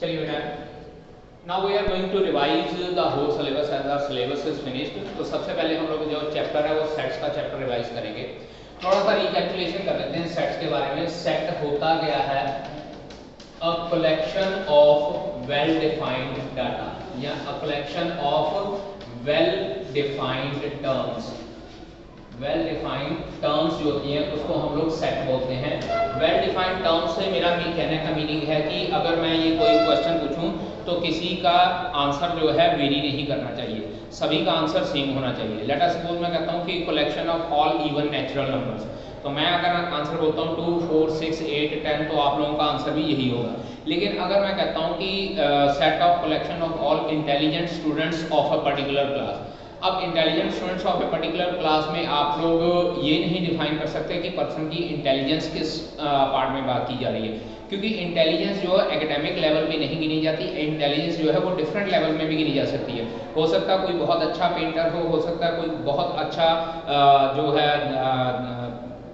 चलिए बेटा, now we are going to revise the whole syllabus as our syllabus is finished. तो सबसे पहले हम लोग जो चैप्टर है वो सेट्स का चैप्टर रिवाइज करेंगे। थोड़ा सा रिकैपिटुलेशन कर लेते हैं सेट्स के बारे में। सेट होता गया है a collection of well defined data या a collection of well defined terms. Well defined terms जो होती हैं उसको हम लोग सेट बोलते हैं। वेल डिफाइंड टर्म्स से मेरा कहने का मीनिंग है कि अगर मैं ये कोई क्वेश्चन पूछूं तो किसी का आंसर जो है वेरी नहीं करना चाहिए, सभी का आंसर सेम होना चाहिए। लेट अस सपोज मैं कहता हूँ कि collection of all even natural numbers, तो मैं अगर आंसर बोलता हूँ 2, 4, 6, 8, 10 तो आप लोगों का आंसर भी यही होगा। लेकिन अगर मैं कहता हूँ कि set of collection of all intelligent students of a particular class, अब intelligent students of a particular class में आप लोग ये नहीं डिफाइन कर सकते कि पर्सन की इंटेलिजेंस किस पार्ट में बात की जा रही है, क्योंकि इंटेलिजेंस जो है एकेडमिक लेवल पे नहीं गिनी जाती। इंटेलिजेंस जो है वो डिफरेंट लेवल में भी गिनी जा सकती है। हो सकता है कोई बहुत अच्छा पेंटर हो सकता है कोई बहुत अच्छा जो है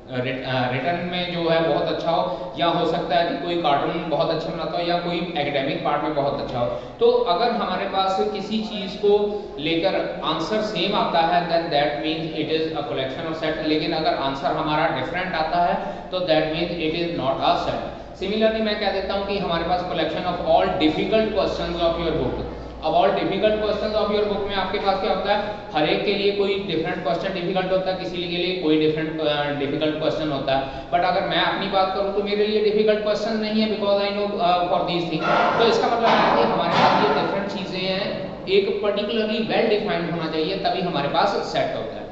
रिटर्न में जो है बहुत अच्छा हो, या हो सकता है कि कोई कार्टून बहुत अच्छा बनाता हो, या कोई एकेडमिक पार्ट में बहुत अच्छा हो। तो अगर हमारे पास किसी चीज़ को लेकर आंसर सेम आता है then that means it is a collection of set. लेकिन अगर आंसर हमारा डिफरेंट आता है तो that means it is not a set. Similarly मैं कह देता हूँ कि हमारे पास collection of all difficult questions of your book. अब all difficult questions of your book में आपके पास क्या होता है, हर एक के लिए कोई डिफरेंट क्वेश्चन डिफिकल्ट होता है, किसी के लिए कोई डिफरेंट डिफिकल्ट क्वेश्चन होता है। बट अगर मैं अपनी बात करूं तो मेरे लिए डिफिकल्ट क्वेश्चन नहीं है because I know for these thing. तो इसका मतलब है कि हमारे पास ये डिफरेंट चीजें हैं, एक पर्टिकुलरली वेल डिफाइंड होना चाहिए तभी हमारे पास सेट होता है।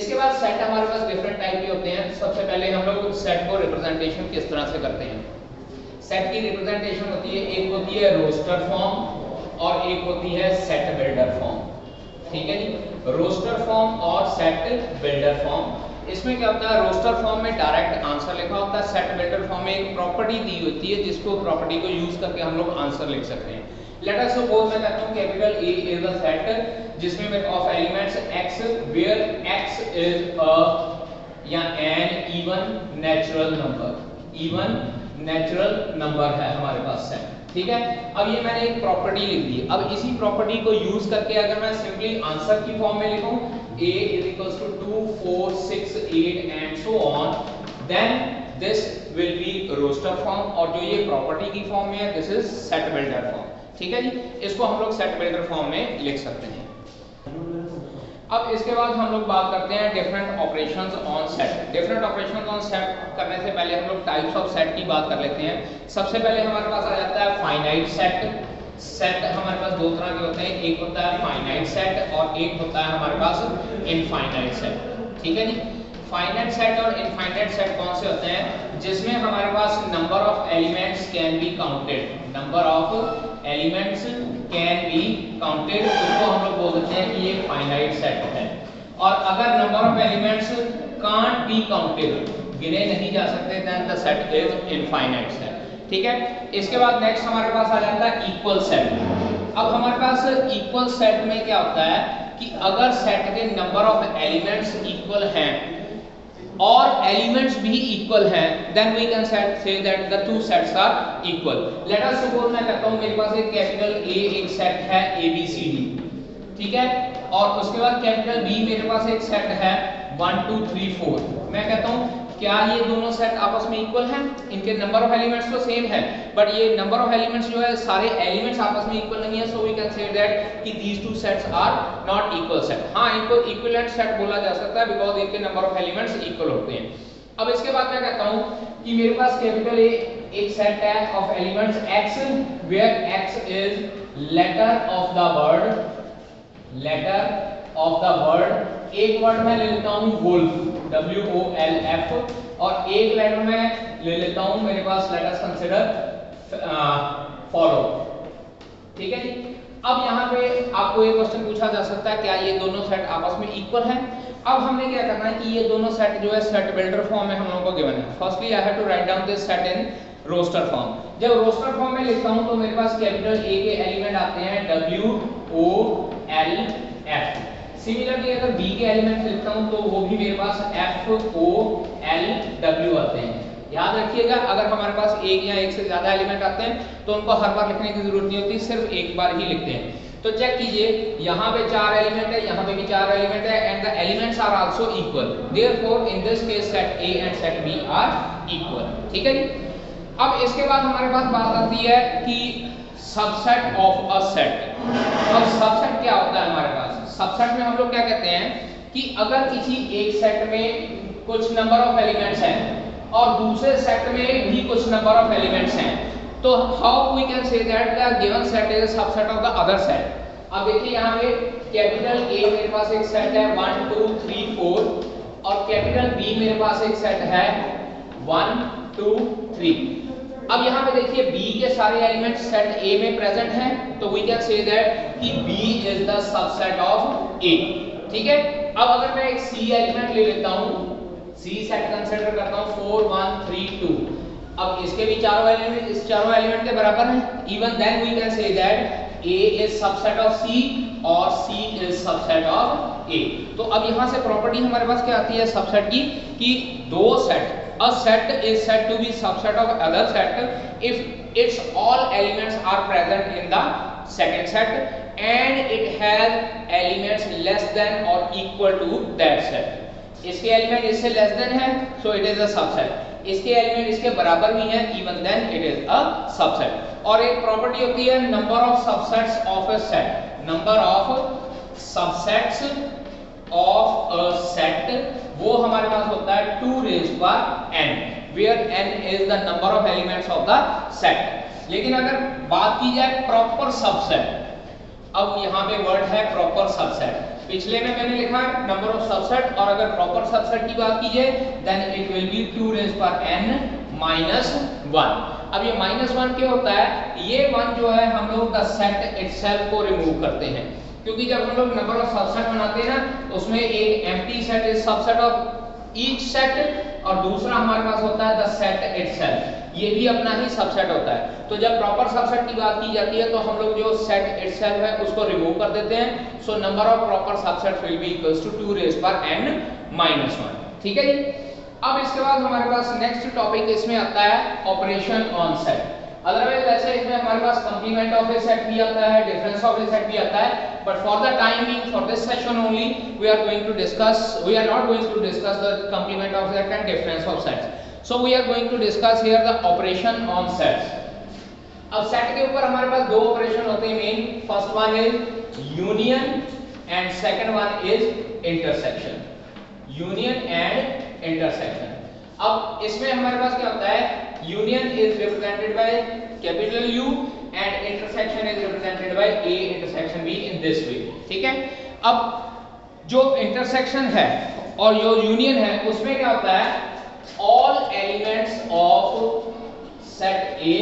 इसके बाद सेट हमारे पास डिफरेंट टाइप के होते हैं। सबसे पहले हम लोग सेट को रिप्रेजेंटेशन किस तरह से करते हैं। सेट की रिप्रेजेंटेशन होती है, एक होती है रोस्टर फॉर्म और एक होती है सेट बिल्डर फॉर्म। ठीक है जी, रोस्टर फॉर्म और सेट बिल्डर फॉर्म। इसमें क्या होता है, रोस्टर फॉर्म में डायरेक्ट आंसर लिखा होता है, सेट बिल्डर फॉर्म में एक प्रॉपर्टी दी होती है जिसको प्रॉपर्टी को यूज करके हम लोग आंसर लिख सकते हैं। लेट अस सपोज मैं कहता हूं capital A is a set जिसमें मेरे of elements x where x is a या an even natural number. Even natural number है हमारे पास सेट। ठीक है, अब ये मैंने एक प्रॉपर्टी लिख दी। अब इसी प्रॉपर्टी को यूज करके अगर मैं सिंपली आंसर की फॉर्म में लिखूं a is equals to 2, 4, 6, 8 and so on, then this will be roster form, और जो ये प्रॉपर्टी की फॉर्म में है this is set builder form. ठीक है जी, इसको हम लोग सेट बिल्डर फॉर्म में लिख सकते हैं। अब इसके बाद हम लोग बात करते हैं different operations on set. Different operations on set करने से पहले हम लोग टाइप्स ऑफ सेट की बात कर लेते हैं। सबसे पहले हमारे पास आ जाता है फाइनाइट सेट। सेट हमारे पास दो तरह के होते हैं, एक होता है फाइनाइट सेट और एक होता है हमारे पास इनफाइनाइट सेट। ठीक है जी, फाइनाइट सेट और इनफाइनाइट सेट कौन से होते हैं, जिसमें हमारे पास number of elements can be counted. Number of elements can be counted, उसको हम लोग बोल देते हैं कि ये फाइनाइट सेट है। और अगर number of elements can't be counted, गिने नहीं जा सकते, then the set is infinite set. ठीक है, इसके बाद नेक्स्ट हमारे पास आ जाता है इक्वल सेट। अब हमारे पास इक्वल सेट में क्या होता है कि अगर सेट के नंबर ऑफ एलिमेंट्स इक्वल हैं और एलिमेंट्स भी इक्वल हैं, then we can say that the two sets are equal. Let us suppose मैं कहता हूं मेरे पास एक कैपिटल ए एक सेट है ABCD, ठीक है, और उसके बाद कैपिटल B मेरे पास एक सेट है 1 2 3 4। मैं कहता हूं क्या ये दोनों सेट आपस में इक्वल हैं, इनके नंबर ऑफ एलिमेंट्स तो सेम है बट ये नंबर ऑफ एलिमेंट्स जो है सारे एलिमेंट्स आपस में इक्वल नहीं है, so we can say that कि these two sets are not equal set. हां, इनको इक्विवेलेंट सेट बोला जा सकता है बिकॉज़ इनके नंबर ऑफ एलिमेंट्स इक्वल होते हैं। अब इसके बाद मैं कहता हूं कि मेरे पास कैपिटल ए एक सेट है of elements x where x is letter of the word, letter of the word. एक वर्ड मैं ले लेता हूं वुल्फ WOLF और एक लेटर में ले लेता हूं मेरे पास लेट अस कंसीडर फॉलो। ठीक है जी, अब यहाँ पे आपको एक क्वेश्चन पूछा जा सकता है क्या ये दोनों सेट आपस में इक्वल हैं। अब हमने क्या करना है कि ये दोनों सेट जो है सेट बिल्डर फॉर्म में हम लोगों को गिवन है। Firstly I have to write down this set in roster form. जब रोस्टर फॉर्म में लिखता हूं तो मेरे पास कैपिटल ए के एलिमेंट आते हैं WOLF। सिमिलरली अगर B के एलिमेंट लिखता हूं तो वो भी मेरे पास FOLW आते हैं। याद रखिएगा, अगर हमारे पास एक या एक से ज्यादा एलिमेंट आते हैं तो उनको हर बार लिखने की जरूरत नहीं होती, सिर्फ एक बार ही लिखते हैं। तो चेक कीजिए, यहाँ पे 4 एलिमेंट है, यहाँ पे भी 4 एलिमेंट है, and the elements are also equal, therefore in this case set A and set B are equal. ठीक है जी। अब इसके बाद हमारे पास बात आती है कि सबसेट ऑफ अ सेट। अब सबसेट क्या होता है हमारे पास? सबसेट में हम लोग क्या कहते हैं कि अगर किसी एक सेट में कुछ नंबर ऑफ एलिमेंट्स हैं और दूसरे सेट में भी कुछ नंबर ऑफ एलिमेंट्स हैं, तो how we can say that the given set is a subset of the other set. अब देखिए यहाँ पे कैपिटल ए मेरे पास एक सेट है 1 2 3 4, और कैपिटल बी मेरे पास एक सेट है 1 2 3। अब यहाँ पे देखिए B के सारे एलिमेंट्स सेट A में प्रेजेंट हैं, तो वी कैन से दैट कि B is the subset of A। ठीक है। अब अगर मैं एक C एलिमेंट ले लेता हूँ, C सेट कंसीडर करता हूँ 4 1 3 2, अब इसके भी चारों एलिमेंट इस चारों एलिमेंट के बराबर हैं, even then we can say that A is subset of C और C is subset of A। तो अब यहाँ से प्रॉपर्टी हमारे पास क्या आती है सबसेट की, कि दो set, a set is said to be subset of other set if its all elements are present in the second set and it has elements less than or equal to that set। इसके element इससे less than है, so it is a subset। इसके element इसके बराबर भी हैं, even then it is a subset। और एक प्रॉपर्टी होती है number of subsets of a set, number of subsets of a set, वो हमारे पास होता है 2 raised power n, where n is the number of elements of the set। लेकिन अगर बात की जाए प्रॉपर सबसेट, अब यहाँ पे वर्ड है प्रॉपर सबसेट, पिछले में मैंने लिखा है नंबर ऑफ सबसेट, और अगर प्रॉपर सबसेट की बात कीजिए then it will be 2 raised power n minus 1। अब ये -1 क्या होता है? ये 1 जो है हम लोग द सेट इटसेल्फ को रिमूव करते हैं, क्योंकि जब हम लोग नंबर ऑफ सबसेट बनाते हैं ना, उसमें एक empty set is subset of each set और दूसरा हमारे पास होता है द सेट इटसेल्फ, ये भी अपना ही सबसेट होता है। तो जब प्रॉपर सबसेट की बात की जाती है तो हम लोग जो सेट इटसेल्फ है उसको रिमूव कर देते हैं। So number of proper subset will be equals to 2 raised power n minus 1। ठीक है जी। अब इसके बाद हमारे पास नेक्स्ट टॉपिक इसमें आता है ऑपरेशन ऑन सेट। अदरवाइज वैसे इसमें हमारे पास कंप्लीमेंट ऑफ ए सेट भी आता है, डिफरेंस ऑफ ए सेट भी आता है, but for the time being for this session only we are not going to discuss the complement of set and difference of sets. So we are going to discuss here the operation on sets. अब set के ऊपर हमारे पास दो operation होते हैं main, first one is union and second one is intersection. Union and intersection. अब इसमें हमारे पास क्या होता है, union is represented by capital U and intersection is represented by A intersection B in this way. ठीक है। अब जो इंटरसेक्शन है और जो यूनियन है उसमें क्या होता है, all elements of set A,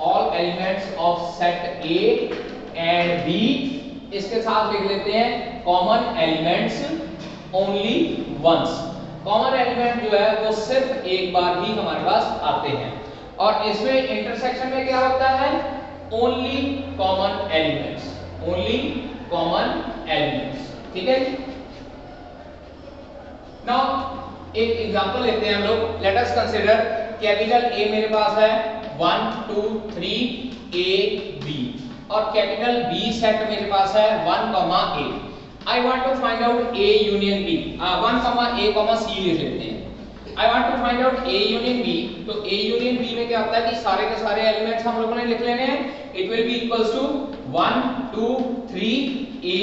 all elements of set A and B, इसके साथ लिख लेते हैं common elements only once. Common element जो है वो सिर्फ एक बार ही हमारे पास आते हैं, और इसमें इंटरसेक्शन में क्या होता है, only common elements, only common elements. ठीक है। नाउ एक एग्जांपल लेते हैं हम लोग, let us consider capital A मेरे पास है 1 2 3 A B, और कैपिटल B सेट मेरे पास है 1 A। I want to find out A union B, 1 A C लिख लेते हैं। I want to find out A union B, तो A union B में क्या होता है कि सारे के सारे एलिमेंट्स हम लोगों ने लिख लेने हैं। It will be equals to 1 2 3 A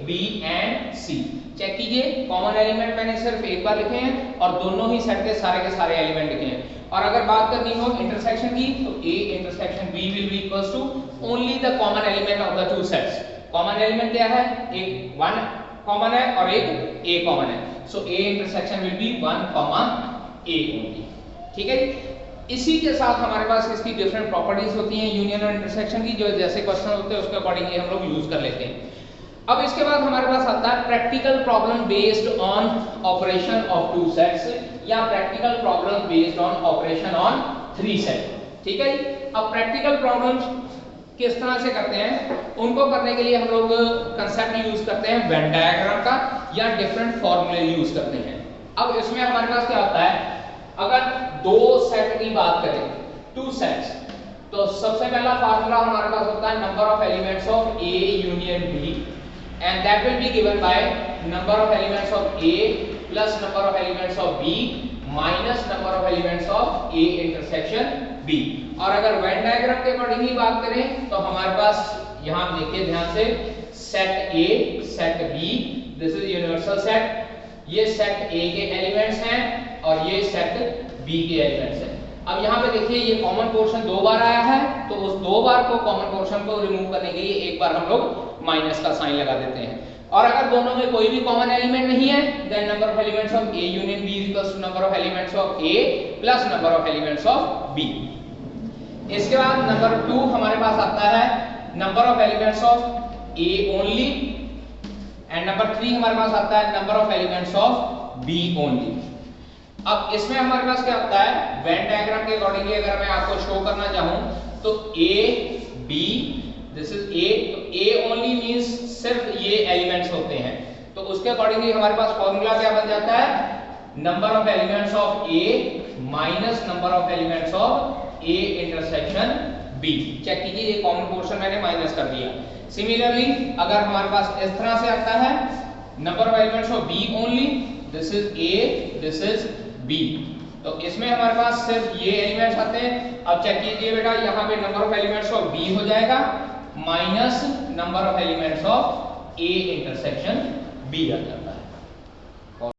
B and C। Check कीजिए, कॉमन एलिमेंट मैंने सिर्फ एक बार लिखे हैं और दोनों ही सेट के सारे एलिमेंट लिखे हैं। और अगर बात करनी हो इंटरसेक्शन की, तो A intersection B will be equals to only the common element of the two sets। Common element क्या है, एक 1 कॉमन है और एक A कॉमन है, सो A intersection will be 1 A only. ठीक है। इसी के साथ हमारे पास इसकी डिफरेंट प्रॉपर्टीज होती हैं यूनियन और इंटरसेक्शन की, जो जैसे क्वेश्चन होते हैं उसके अकॉर्डिंगली हम लोग यूज कर लेते हैं। अब इसके बाद हमारे पास आता है practical problem based on operation of 2 sets, या practical problem based on operation on 3 set. ठीक है। अब प्रैक्टिकल प्रॉब्लम्स किस तरह से करते हैं, उनको करने के लिए हम लोग कंसेप्ट यूज करते हैं वेन डायग्राम का, या डिफरेंट फॉर्मूले यूज करते हैं। अब इसमें हमारे पास क्या होता है, अगर दो सेट की बात करें, टू सेट्स, तो सबसे पहला फार्मूला हमारे पास होता है number of elements of A union B, and that will be given by number of elements of A plus number of elements of B minus number of elements of A intersection B. और अगर Venn diagram के according ही बात करें तो हमारे पास यहां देखिए ध्यान से, set A set B, this is universal set, ये सेट ए के एलिमेंट्स हैं और ये सेट बी के एलिमेंट्स हैं। अब यहाँ पे देखिए ये कॉमन पोर्शन दो बार आया है, तो उस दो बार को कॉमन पोर्शन को रिमूव करने के लिए एक बार हम लोग माइनस का साइन लगा देते हैं। और अगर दोनों में कोई भी कॉमन एलिमेंट नहीं है, then number of elements of A union B is equals to number of elements of A plus number of elements of B. इसके बाद नंबर 2 हमारे पास आता है number of elements of A only, and number 3 हमारे पास आता है number of elements of B only. अब इसमें हमारे पास क्या होता है, वेन डायग्राम के अकॉर्डिंगली अगर मैं आपको शो करना चाहूं तो A B, this is A, तो ए ओनली मींस सिर्फ ये एलिमेंट्स होते हैं, तो उसके अकॉर्डिंगली हमारे पास फॉर्मूला क्या बन जाता है, number of elements of A minus number of elements of A intersection B. Check कीजिए ये कॉमन पोर्शन मैंने माइनस कर दिया। सिमिलरली अगर हमारे पास इस तरह से आता है number of elements of B only, this is A, this is B, तो इसमें हमारे पास सिर्फ ये एलिमेंट्स आते हैं। अब चेक कीजिए बेटा, यहाँ पे number of elements of B हो जाएगा minus number of elements of A intersection B आ जाएगा।